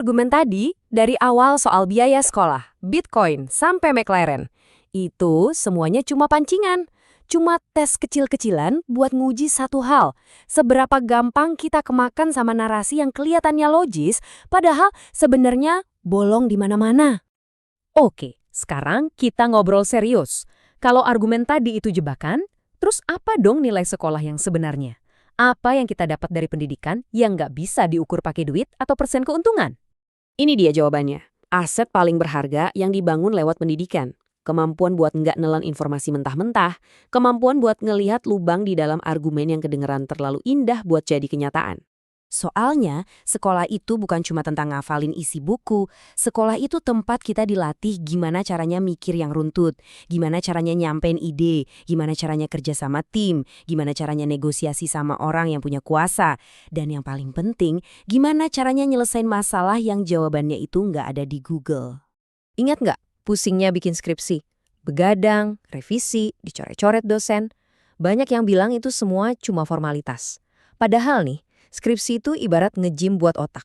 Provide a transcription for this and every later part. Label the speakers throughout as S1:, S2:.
S1: Argumen tadi, dari awal soal biaya sekolah, Bitcoin, sampai McLaren, itu semuanya cuma pancingan. Cuma tes kecil-kecilan buat nguji satu hal, seberapa gampang kita kemakan sama narasi yang kelihatannya logis, padahal sebenarnya bolong di mana-mana.
S2: Oke, sekarang kita ngobrol serius. Kalau argumen tadi itu jebakan, terus apa dong nilai sekolah yang sebenarnya? Apa yang kita dapat dari pendidikan yang nggak bisa diukur pakai duit atau persen keuntungan?
S1: Ini dia jawabannya. Aset paling berharga yang dibangun lewat pendidikan. Kemampuan buat nggak nelan informasi mentah-mentah, kemampuan buat ngelihat lubang di dalam argumen yang kedengeran terlalu indah buat jadi kenyataan. Soalnya, sekolah itu bukan cuma tentang ngafalin isi buku. Sekolah itu tempat kita dilatih gimana caranya mikir yang runtut, gimana caranya nyampein ide, gimana caranya kerja sama tim, gimana caranya negosiasi sama orang yang punya kuasa, dan yang paling penting, gimana caranya nyelesain masalah yang jawabannya itu nggak ada di Google.
S2: Ingat nggak pusingnya bikin skripsi? Begadang, revisi, dicoret-coret dosen. Banyak yang bilang itu semua cuma formalitas. Padahal nih, skripsi itu ibarat nge-gym buat otak.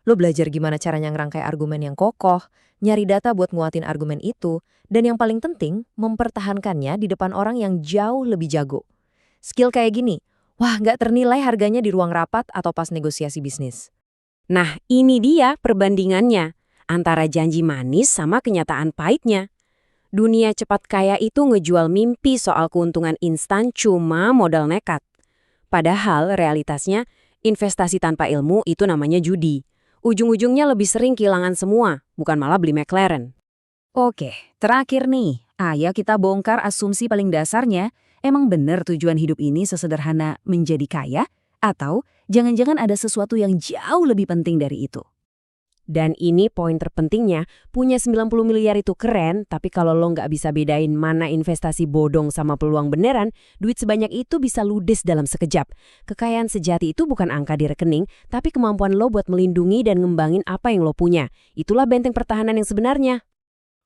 S2: Lo belajar gimana caranya ngerangkai argumen yang kokoh, nyari data buat nguatin argumen itu, dan yang paling penting, mempertahankannya di depan orang yang jauh lebih jago. Skill kayak gini, wah nggak ternilai harganya di ruang rapat atau pas negosiasi bisnis.
S1: Nah, ini dia perbandingannya antara janji manis sama kenyataan pahitnya. Dunia cepat kaya itu ngejual mimpi soal keuntungan instan cuma modal nekat. Padahal realitasnya, investasi tanpa ilmu itu namanya judi. Ujung-ujungnya lebih sering kehilangan semua, bukan malah beli McLaren.
S3: Oke, terakhir nih. Ayo kita bongkar asumsi paling dasarnya. Emang benar tujuan hidup ini sesederhana menjadi kaya? Atau jangan-jangan ada sesuatu yang jauh lebih penting dari itu?
S1: Dan ini poin terpentingnya, punya 90 miliar itu keren, tapi kalau lo nggak bisa bedain mana investasi bodong sama peluang beneran, duit sebanyak itu bisa ludes dalam sekejap. Kekayaan sejati itu bukan angka di rekening, tapi kemampuan lo buat melindungi dan ngembangin apa yang lo punya. Itulah benteng pertahanan yang sebenarnya.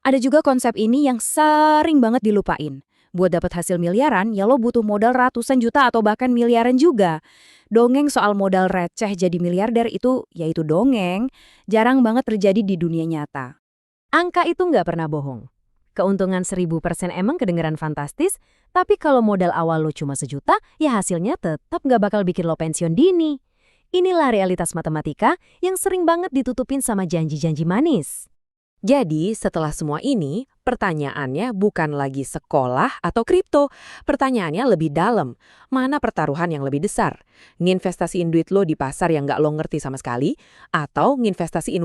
S3: Ada juga konsep ini yang sering banget dilupain. Buat dapat hasil miliaran, ya lo butuh modal ratusan juta atau bahkan miliaran juga. Dongeng soal modal receh jadi miliarder itu, yaitu dongeng, jarang banget terjadi di dunia nyata.
S2: Angka itu nggak pernah bohong. Keuntungan 1000% emang kedengeran fantastis, tapi kalau modal awal lo cuma 1 juta, ya hasilnya tetap nggak bakal bikin lo pensiun dini. Inilah realitas matematika yang sering banget ditutupin sama janji-janji manis.
S1: Jadi, setelah semua ini, pertanyaannya bukan lagi sekolah atau kripto. Pertanyaannya lebih dalam. Mana pertaruhan yang lebih besar? Nginvestasiin duit lo di pasar yang nggak lo ngerti sama sekali? Atau nginvestasiin